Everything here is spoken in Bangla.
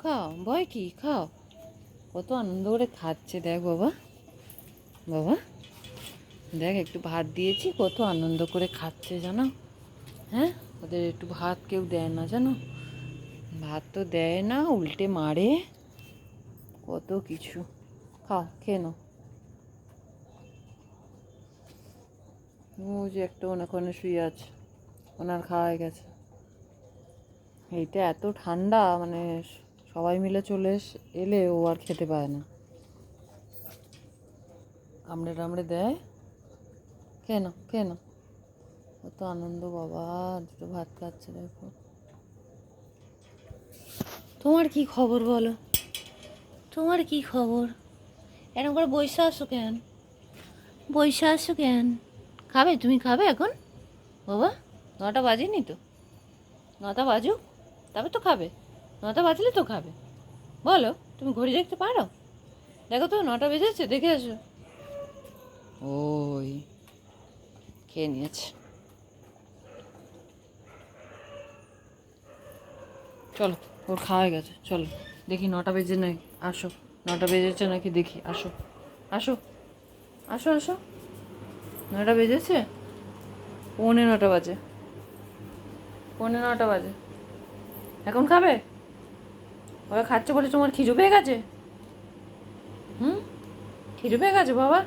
খাও, ভয় কি, খাও। কত আনন্দ করে খাচ্ছে দেখ বাবা, বাবা দেখ একটু ভাত দিয়েছি, কত আনন্দ করে খাচ্ছে জানো। হ্যাঁ, ওদের একটু ভাত কেউ দেয় না জানো, ভাত তো দেয় না, উল্টে মারে, কত কিছু। খাও, খেয়ে নাও। ও যে একটা ওখানে শুয়ে আছে, ওনার খাওয়া হয়ে গেছে। এইটা এত ঠান্ডা, মানে সবাই মিলে চলে এলে ও আর খেতে পায় না, কামড়ে টামড়ে দেয়। খেয়ে নাও, খেয়ে নাও। কত আনন্দ বাবা, দুটো ভাত খাচ্ছে দেখো। তোমার কি খবর বলো, তোমার কি খবর? এরকম করে বসে আসো কেন, বসে আসো কেন? খাবে, তুমি খাবে এখন বাবা? 9টা বাজেনি তো, 9টা বাজুক তবে তো খাবে। 9টা বাজলে তো খাবে। বলো, তুমি ঘড়ি দেখতে পারো? দেখো তো 9টা বেজেছে, দেখে আসো। ওই খেয়ে নিয়েছে। চলো, ওর খাওয়া হয়ে গেছে, চলো দেখি 9টা বেজে নাই। আসো, 9টা বেজেছে নাকি দেখি, আসো আসো আসো আসো। 9টা বেজেছে, 9:45 বাজে, 9:45 বাজে। এখন খাবে? ওরা খাচ্ছে বলে তোমার খিদে পেয়ে গেছে? হুম, খিদে পেয়ে গেছে বাবা?